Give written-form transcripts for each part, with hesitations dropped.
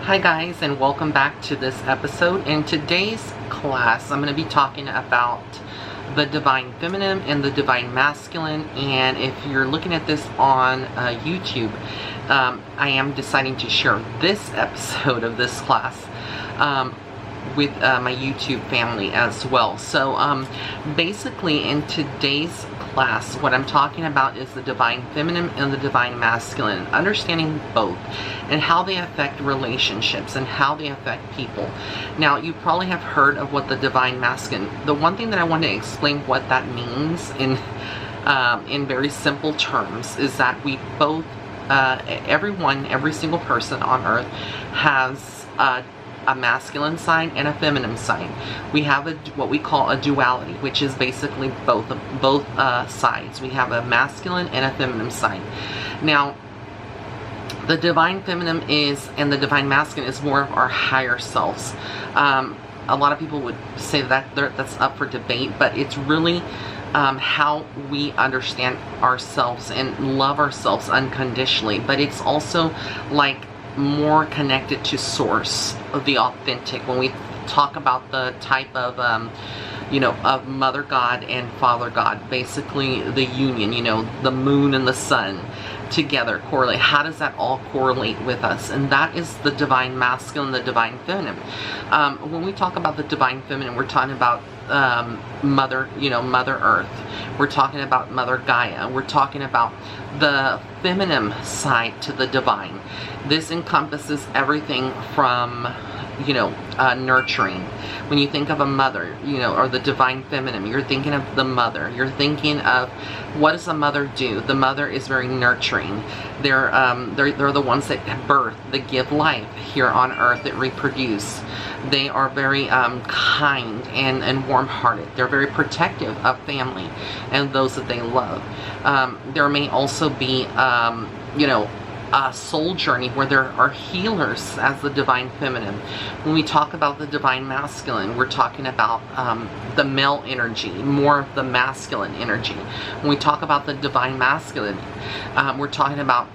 Hi guys, and welcome back to this episode. In today's class, I'm going to be talking about the Divine Feminine and the Divine Masculine. And if you're looking at this on YouTube, I am deciding to share this episode of this class with my YouTube family as well. So basically in today's class, what I'm talking about is the Divine Feminine and the Divine Masculine, understanding both and how they affect relationships and how they affect people. Now, you probably have heard of what the Divine Masculine, the one thing that I want to explain what that means in very simple terms is that we both, every single person on earth has a masculine side and a feminine side. We have what we call a duality, which is basically both sides. We have a masculine and a feminine side. Now, the Divine Feminine and the Divine Masculine is more of our higher selves. A lot of people would say that that's up for debate, but it's really how we understand ourselves and love ourselves unconditionally. But it's also like more connected to source, of the authentic. When we talk about the type of of Mother God and Father God, basically the union, the moon and the sun together correlate. How does that all correlate with us? And that is the Divine Masculine, the Divine Feminine. When we talk about the Divine Feminine, we're talking about Mother Earth. We're talking about Mother Gaia. We're talking about the feminine side to the divine. This encompasses everything from nurturing. When you think of a mother, or the Divine Feminine, you're thinking of the mother. You're thinking of, what does a mother do? The mother is very nurturing. They're the ones that birth, that give life here on earth, that reproduce. They are very kind and warm-hearted. They're very protective of family and those that they love. There may also be a soul journey where there are healers as the Divine Feminine. When we talk about the Divine Masculine, we're talking about the male energy, more of the masculine energy. When we talk about the Divine Masculine, we're talking about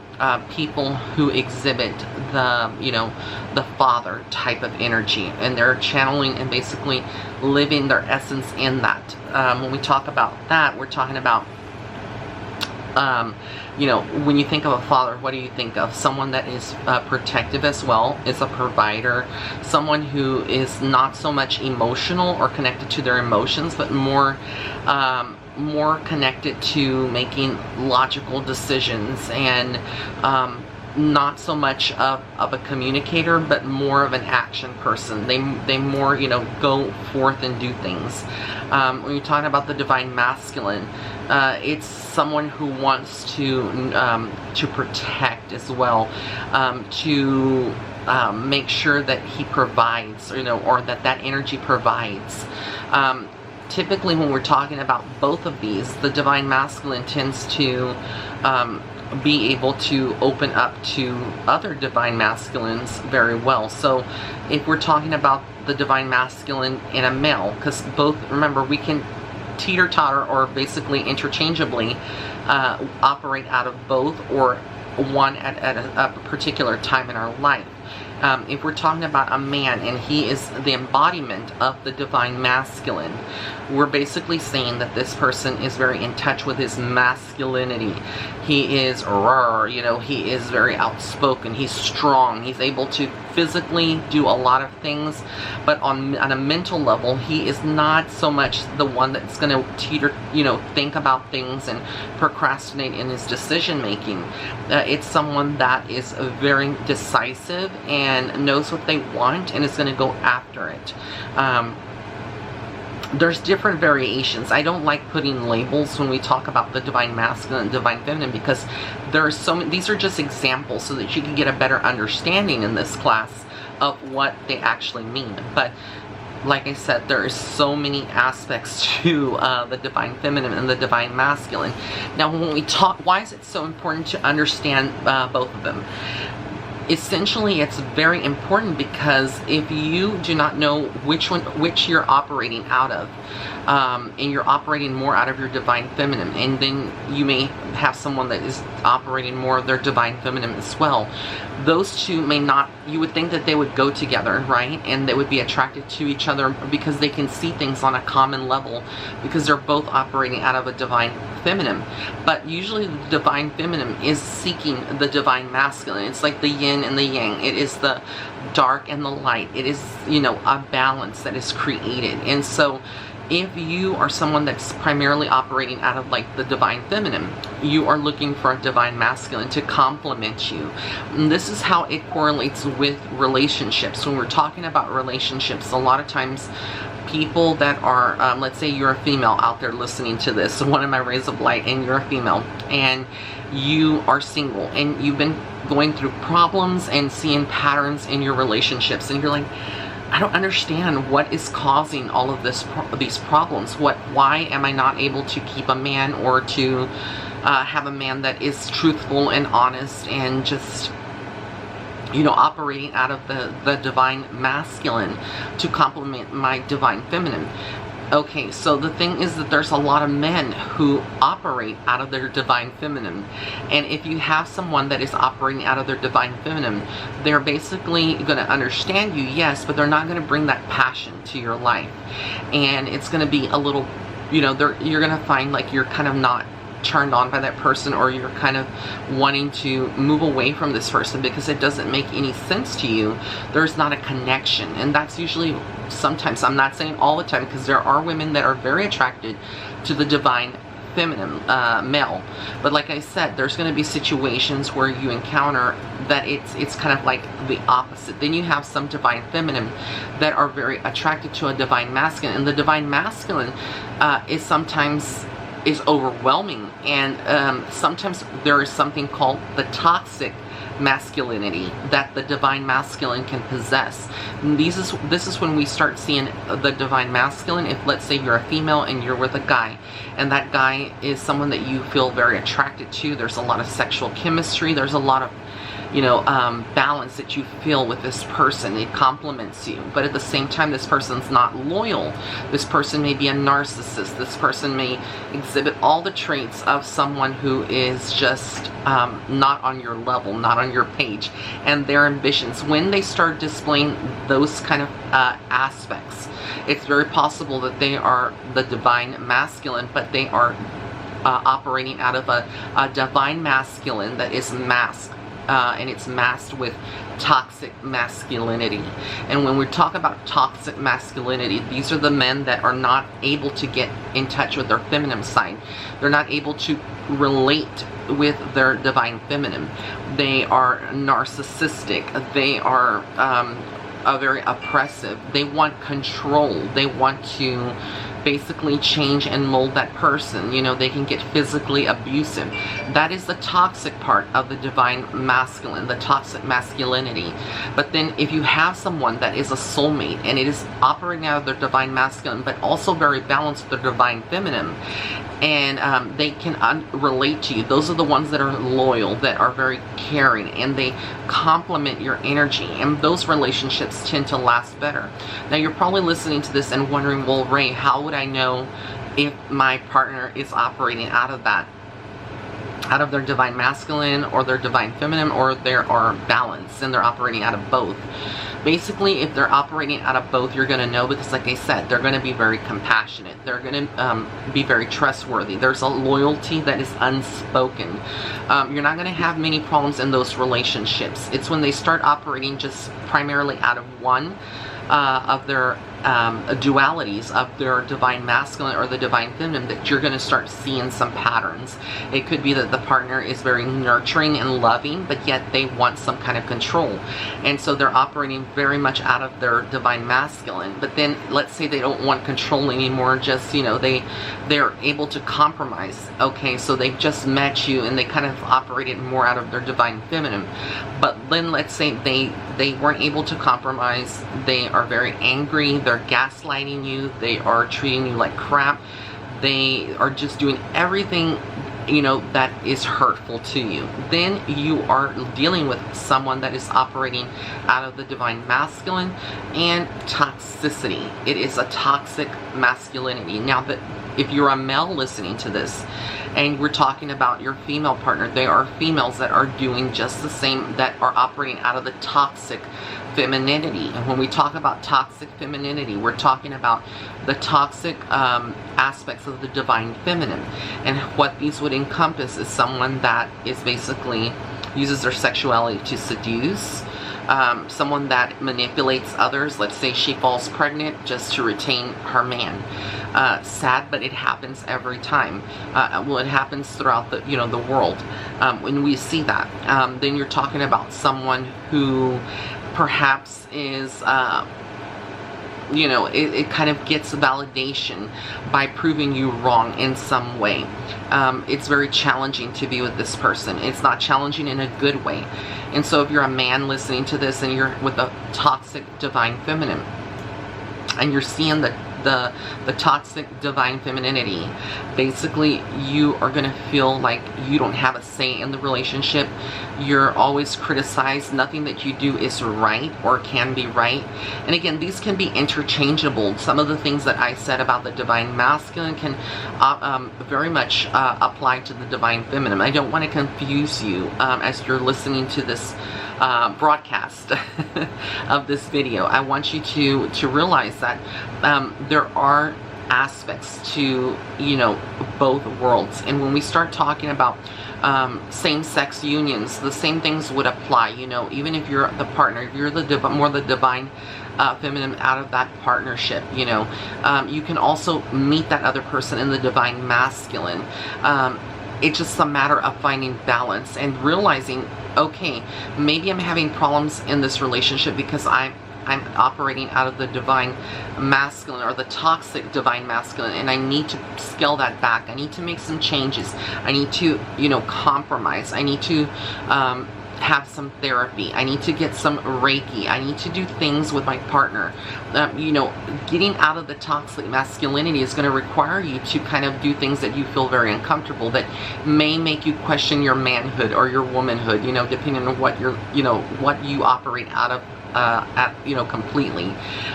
people who exhibit the father type of energy, and they're channeling and basically living their essence in that. When we talk about that, we're talking about when you think of a father, what do you think of? Someone that is protective as well, is a provider, someone who is not so much emotional or connected to their emotions, but more connected to making logical decisions, and not so much of a communicator, but more of an action person. They more go forth and do things. When you're talking about the Divine Masculine, it's someone who wants to protect as well, to make sure that he provides, or that energy provides. Typically, when we're talking about both of these, the Divine Masculine tends to be able to open up to other Divine Masculines very well. So if we're talking about the Divine Masculine in a male, because both, remember, we can teeter-totter or basically interchangeably operate out of both, or one at a particular time in our life. If we're talking about a man and he is the embodiment of the Divine Masculine, we're basically saying that this person is very in touch with his masculinity. He is raw, he is very outspoken, he's strong, he's able to physically do a lot of things, but on a mental level, he is not so much the one that's going to think about things and procrastinate in his decision making. It's someone that is very decisive and knows what they want and is going to go after it. There's different variations. I don't like putting labels when we talk about the Divine Masculine and Divine Feminine, because there are so many. These are just examples so that you can get a better understanding in this class of what they actually mean. But like I said, there are so many aspects to the Divine Feminine and the Divine Masculine. Now, when we talk, why is it so important to understand both of them? essentially it's very important, because if you do not know which you're operating out of, and you're operating more out of your divine feminine, and then you may have someone that is operating more of their divine feminine as well, those two may not, you would think that they would go together, right? And they would be attracted to each other because they can see things on a common level, because they're both operating out of a divine feminine. But usually the divine feminine is seeking the divine masculine. It's like the yin and the yang. It is the dark and the light. It is, you know, a balance that is created. And so if you are someone that's primarily operating out of like the divine feminine, you are looking for a divine masculine to complement you. And this is how it correlates with relationships. When we're talking about relationships, a lot of times people that are, let's say you're a female out there listening to this, one of my rays of light, and you're a female, and you are single, and you've been going through problems and seeing patterns in your relationships, and you're like, I don't understand what is causing all of these problems. Why am I not able to keep a man, or to have a man that is truthful and honest and just, you know, operating out of the divine masculine to complement my divine feminine? Okay, so the thing is that there's a lot of men who operate out of their divine feminine. And if you have someone that is operating out of their divine feminine, they're basically going to understand you, yes, but they're not going to bring that passion to your life. And it's going to be a little, you know, you're going to find like you're kind of not turned on by that person, or you're kind of wanting to move away from this person because it doesn't make any sense to you. There's not a connection. And that's usually, sometimes, I'm not saying all the time, because there are women that are very attracted to the divine feminine male, but like I said, there's going to be situations where you encounter that it's kind of like the opposite. Then you have some divine feminine that are very attracted to a divine masculine, and the divine masculine is sometimes overwhelming, and sometimes there is something called the toxic masculinity that the divine masculine can possess. And this is when we start seeing the divine masculine. If, let's say, you're a female and you're with a guy, and that guy is someone that you feel very attracted to, there's a lot of sexual chemistry, there's a lot of, you know, balance that you feel with this person. It complements you, but at the same time, this person's not loyal. This person may be a narcissist. This person may exhibit all the traits of someone who is just not on your level, not on your page. And their ambitions, when they start displaying those kind of aspects, it's very possible that they are the divine masculine, but they are operating out of a divine masculine that is masked. And it's masked with toxic masculinity. And when we talk about toxic masculinity, these are the men that are not able to get in touch with their feminine side. They're not able to relate with their divine feminine. They are narcissistic. They are very oppressive. They want control. They want to basically change and mold that person. You know, they can get physically abusive. That is the toxic part of the divine masculine, the toxic masculinity. But then if you have someone that is a soulmate and it is operating out of their divine masculine, but also very balanced with their divine feminine, and they can relate to you, those are the ones that are loyal, that are very caring, and they complement your energy, and those relationships tend to last better. Now, you're probably listening to this and wondering, well, Ray, how would I know if my partner is operating out of that, out of their divine masculine or their divine feminine, or they are balanced and they're operating out of both? Basically, if they're operating out of both, you're going to know, because like I said, they're going to be very compassionate. They're going to be very trustworthy. There's a loyalty that is unspoken. You're not going to have many problems in those relationships. It's when they start operating just primarily out of one of their dualities, of their divine masculine or the divine feminine, that you're going to start seeing some patterns. It could be that the partner is very nurturing and loving, but yet they want some kind of control, and so they're operating very much out of their divine masculine. But then let's say they don't want control anymore, just, you know, they're able to compromise. Okay, so they've just met you and they kind of operated more out of their divine feminine, but then let's say they weren't able to compromise. They are very angry, they're gaslighting you, they are treating you like crap, they are just doing everything that is hurtful to you. Then you are dealing with someone that is operating out of the divine masculine and toxicity. It is a toxic masculinity. Now, that if you're a male listening to this and we're talking about your female partner, there are females that are doing just the same, that are operating out of the toxic femininity. And when we talk about toxic femininity, we're talking about the toxic aspects of the divine feminine. And what these would encompass is someone that is basically uses their sexuality to seduce, someone that manipulates others. Let's say she falls pregnant just to retain her man. Sad, but it happens every time. Well, it happens throughout the the world. When we see that, then you're talking about someone who perhaps is it kind of gets validation by proving you wrong in some way. It's very challenging to be with this person. It's not challenging in a good way. And so if you're a man listening to this and you're with a toxic divine feminine and you're seeing the toxic divine femininity, basically you are going to feel like you don't have a say in the relationship. You're always criticized. Nothing that you do is right or can be right. And again, these can be interchangeable. Some of the things that I said about the divine masculine can very much apply to the divine feminine. I don't want to confuse you as you're listening to this broadcast of this video. I want you to realize that there are aspects to both worlds. And when we start talking about same-sex unions, the same things would apply. Even if you're the partner, if you're the more the divine feminine out of that partnership, you can also meet that other person in the divine masculine. It's just a matter of finding balance and realizing, okay, maybe I'm having problems in this relationship because I'm operating out of the divine masculine or the toxic divine masculine, and I need to scale that back. I need to make some changes. I need to, compromise. I need to have some therapy. I need to get some Reiki. I need to do things with my partner. Getting out of the toxic masculinity is going to require you to kind of do things that you feel very uncomfortable, that may make you question your manhood or your womanhood, depending on what what you operate out of completely.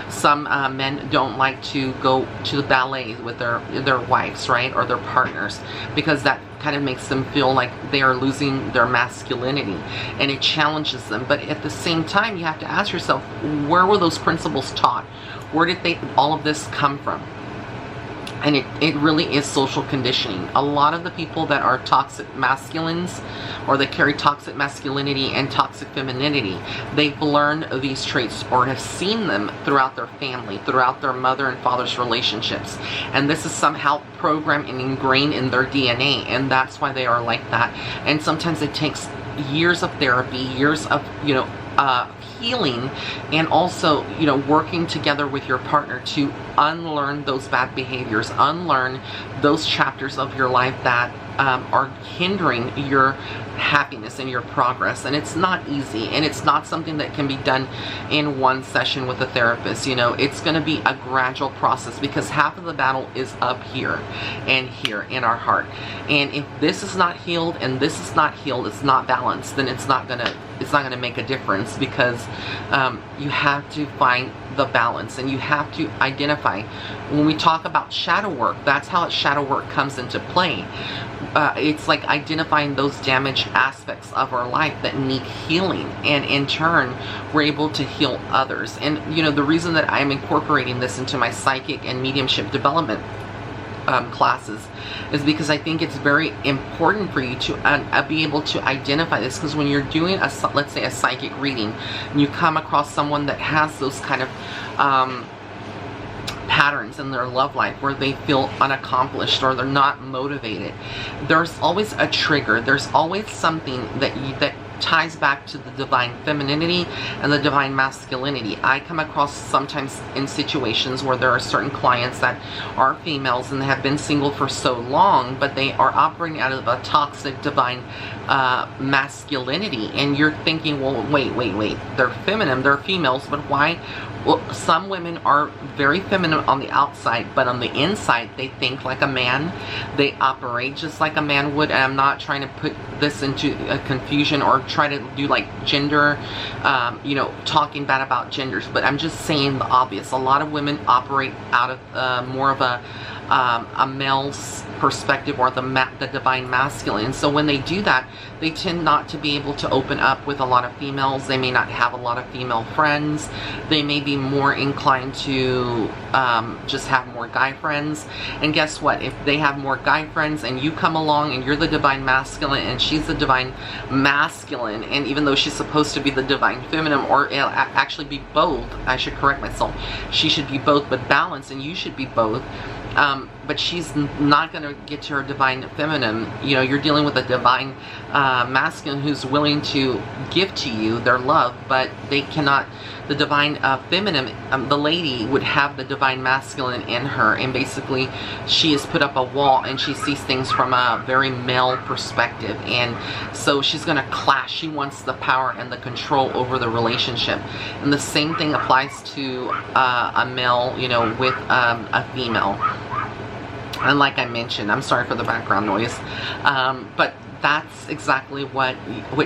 Some men don't like to go to the ballet with their wives, right, or their partners, because that kind of makes them feel like they are losing their masculinity, and it challenges them. But at the same time, you have to ask yourself, where were those principles taught? Where did all of this come from? And it really is social conditioning. A lot of the people that are toxic masculines, or that carry toxic masculinity and toxic femininity, they've learned these traits or have seen them throughout their family, throughout their mother and father's relationships. And this is somehow programmed and ingrained in their DNA, and that's why they are like that. And sometimes it takes years of therapy, years of, healing, and also, working together with your partner to unlearn those bad behaviors, unlearn those chapters of your life that are hindering your happiness and your progress. And it's not easy, and it's not something that can be done in one session with a therapist. It's going to be a gradual process, because half of the battle is up here and here in our heart. And if this is not healed and this is not healed, it's not balanced, then it's not gonna make a difference, because you have to find the balance, and you have to identify. When we talk about shadow work, that's how shadow work comes into play. It's like identifying those damaged aspects of our life that need healing, and in turn we're able to heal others. And the reason that I'm incorporating this into my psychic and mediumship development classes is because I think it's very important for you to be able to identify this. Because when you're doing let's say a psychic reading, and you come across someone that has those kind of patterns in their love life where they feel unaccomplished or they're not motivated, there's always a trigger. There's always something that ties back to the divine femininity and the divine masculinity. I come across sometimes in situations where there are certain clients that are females and have been single for so long, but they are operating out of a toxic divine masculinity, and you're thinking, well, wait, they're feminine, they're females, but why? Well, some women are very feminine on the outside, but on the inside they think like a man, they operate just like a man would. And I'm not trying to put this into a confusion or try to do like gender, you know, talking bad about genders, but I'm just saying the obvious. A lot of women operate out of more of a male's perspective, or the divine masculine. And so when they do that, they tend not to be able to open up with a lot of females. They may not have a lot of female friends. They may be more inclined to just have more guy friends. And guess what? If they have more guy friends and you come along and you're the divine masculine and she's the divine masculine, and even though she's supposed to be the divine feminine, or actually be both, I should correct myself, she should be both but balanced, and you should be both. But she's not going to get to her divine feminine. You know, you're dealing with a divine masculine who's willing to give to you their love, but they cannot. The divine feminine, the lady, would have the divine masculine in her, and basically she has put up a wall and she sees things from a very male perspective, and so she's going to clash. She wants the power and the control over the relationship, and the same thing applies to a male, you know, with a female. And like I mentioned, I'm sorry for the background noise, but that's exactly what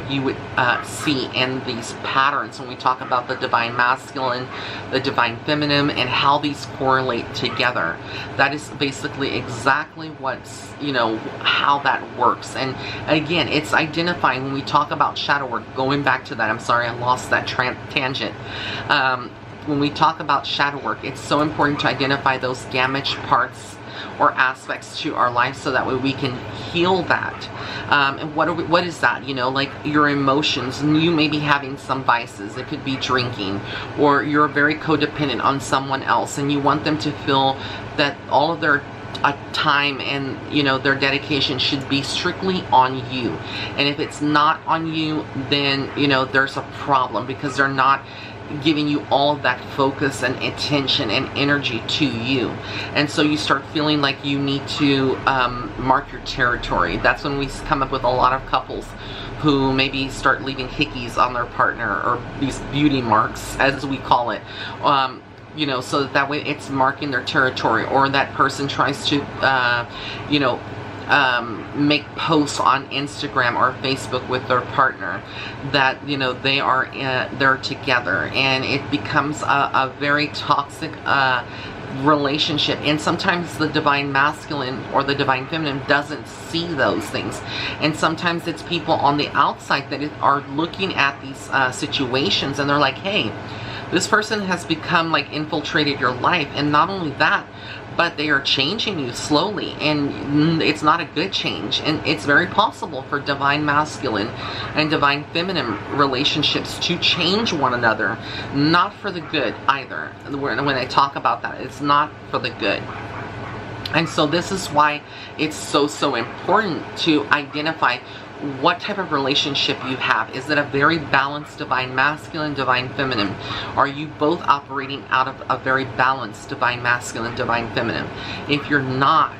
you would see in these patterns when we talk about the divine masculine, the divine feminine, and how these correlate together. That is basically exactly what's, you know, how that works. And again, it's identifying when we talk about shadow work. Going back to that, I'm sorry, I lost that tangent. When we talk about shadow work, it's so important to identify those damaged parts or aspects to our life, so that way we can heal that. And what is that? You know, like your emotions. And you may be having some vices. It could be drinking, or you're very codependent on someone else, and you want them to feel that all of their time and, you know, their dedication should be strictly on you. And if it's not on you, then, you know, there's a problem, because they're not giving you all of that focus and attention and energy to you. And so you start feeling like you need to mark your territory. That's when we come up with a lot of couples who maybe start leaving hickeys on their partner, or these beauty marks, as we call it. You know, so that way it's marking their territory, or that person tries to, you know, make posts on Instagram or Facebook with their partner that, you know, they are they're together, and it becomes a very toxic relationship. And sometimes the divine masculine or the divine feminine doesn't see those things, and sometimes it's people on the outside that are looking at these situations, and they're like, hey, this person has become like infiltrated your life. And not only that, but they are changing you slowly, and it's not a good change. And it's very possible for divine masculine and divine feminine relationships to change one another, not for the good either. When I talk about that, it's not for the good. And so this is why it's so important to identify what type of relationship you have. Is it a very balanced divine masculine, divine feminine? Are you both operating out of a very balanced divine masculine, divine feminine? If you're not,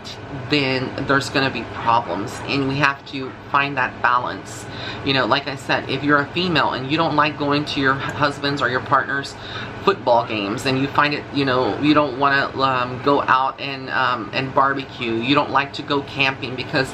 then there's going to be problems, and we have to find that balance. You know, like I said, if you're a female and you don't like going to your husband's or your partner's football games, and you find it, you know, you don't want to go out and barbecue, you don't like to go camping because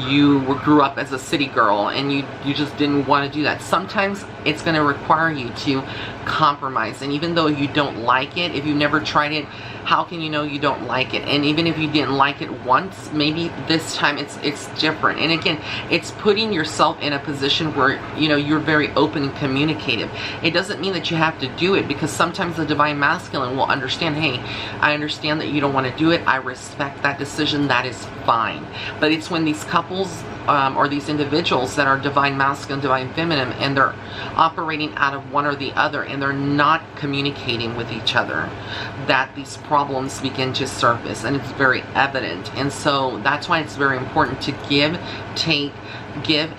you grew up as a city girl and you just didn't want to do that. Sometimes it's going to require you to compromise, and even though you don't like it, if you never tried it, how can you know you don't like it? And even if you didn't like it once, maybe this time it's different. And again, it's putting yourself in a position where, you know, you're very open and communicative. It doesn't mean that you have to do it, because sometimes the divine masculine will understand, hey, I understand that you don't want to do it, I respect that decision, that is fine. But it's when these couples or these individuals that are divine masculine, divine feminine, and they're operating out of one or the other, and they're not communicating with each other, that these problems begin to surface, and it's very evident. And so that's why it's very important to give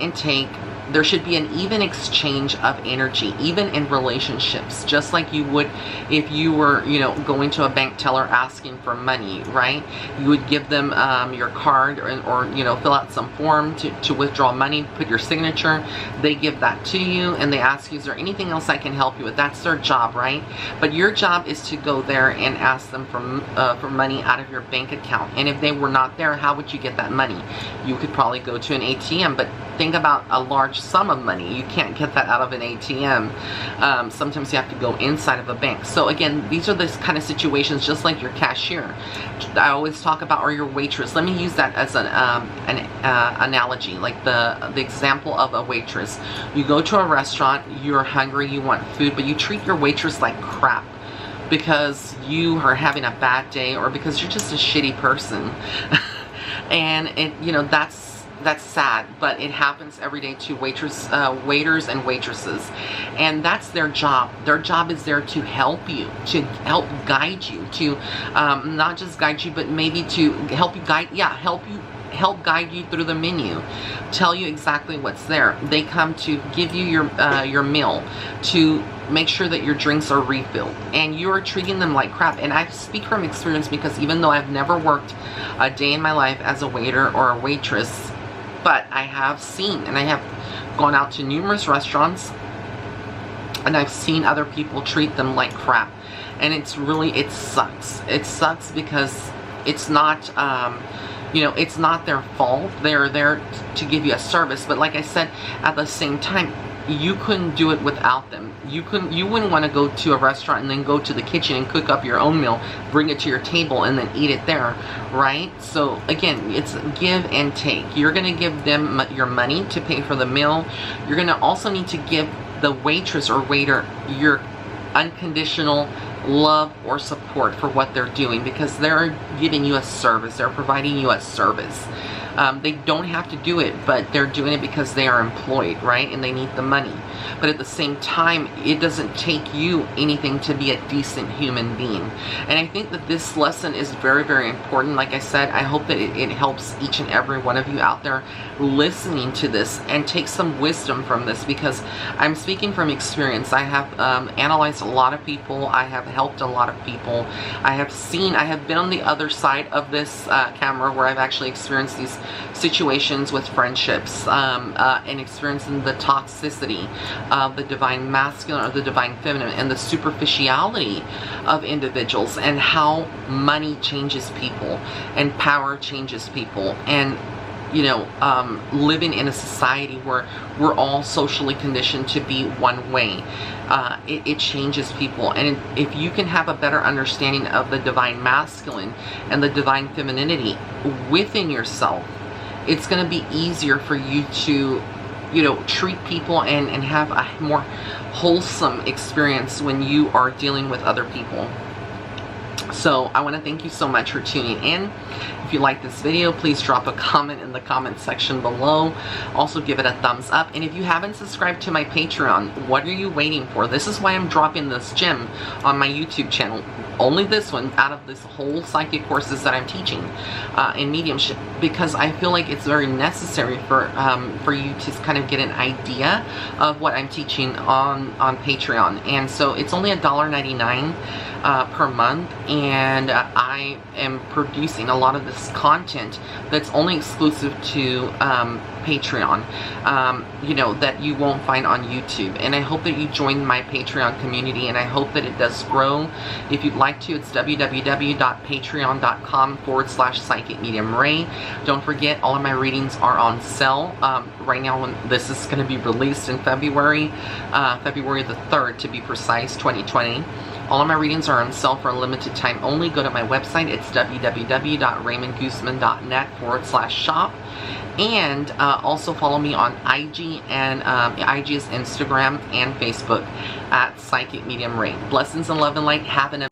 and take There should be an even exchange of energy, even in relationships, just like you would if you were, going to a bank teller asking for money, right? You would give them your card or fill out some form to withdraw money, put your signature. They give that to you and they ask you, is there anything else I can help you with? That's their job, right? But your job is to go there and ask them for money out of your bank account. And if they were not there, how would you get that money? You could probably go to an ATM, but think about a large sum of money. You can't get that out of an ATM. Sometimes you have to go inside of a bank. So again, these are the kind of situations, just like your cashier. I always talk about, or your waitress. Let me use that as an analogy, like the example of a waitress. You go to a restaurant, you're hungry, you want food, but you treat your waitress like crap because you are having a bad day or because you're just a shitty person. And that's sad, but it happens every day to waiters and waitresses, and that's their job. Their job is there to help you, to help guide you, to not just guide you, but maybe to help you guide. Yeah, help guide you through the menu, tell you exactly what's there. They come to give you your meal, to make sure that your drinks are refilled, and you're treating them like crap. And I speak from experience because even though I've never worked a day in my life as a waiter or a waitress, but I have seen, and I have gone out to numerous restaurants, and I've seen other people treat them like crap. And it sucks. It sucks because it's not, it's not their fault. They're there to give you a service. But like I said, at the same time, you couldn't do it without them. You wouldn't want to go to a restaurant and then go to the kitchen and cook up your own meal, bring it to your table, and then eat it there, right? So again, it's give and take. You're going to give them your money to pay for the meal. You're going to also need to give the waitress or waiter your unconditional love or support for what they're doing, because they're giving you a service. They're providing you a service. They don't have to do it, but they're doing it because they are employed, right? And they need the money. But at the same time, it doesn't take you anything to be a decent human being. And I think that this lesson is very, very important. Like I said, I hope that it helps each and every one of you out there listening to this and take some wisdom from this, because I'm speaking from experience. I have analyzed a lot of people. I have helped a lot of people. I have been on the other side of this camera where I've actually experienced these situations with friendships and experiencing the toxicity of the divine masculine or the divine feminine and the superficiality of individuals, and how money changes people and power changes people, and living in a society where we're all socially conditioned to be one way. It changes people. And if you can have a better understanding of the divine masculine and the divine femininity within yourself, it's going to be easier for you to treat people and have a more wholesome experience when you are dealing with other people. So I want to thank you so much for tuning in. If you like this video, please drop a comment in the comment section below. Also give it a thumbs up. And if you haven't subscribed to my Patreon, what are you waiting for? This is why I'm dropping this gem on my YouTube channel. Only this one out of this whole psychic courses that I'm teaching in mediumship, because I feel like it's very necessary for you to kind of get an idea of what I'm teaching on Patreon. And so it's only $1.99 per month, and I am producing a lot of this content that's only exclusive to Patreon, that you won't find on YouTube. And I hope that you join my Patreon community, and I hope that it does grow. If you'd like to, it's www.patreon.com/psychic medium Ray. Don't forget, all of my readings are on sale right now. When this is going to be released in February the 3rd to be precise, 2020. All of my readings are on sale for a limited time only. Go to my website. It's www.raymondguzman.net/shop. And also follow me on IG, and IG is Instagram and Facebook at Psychic Medium Ray. Blessings and love and light. Have an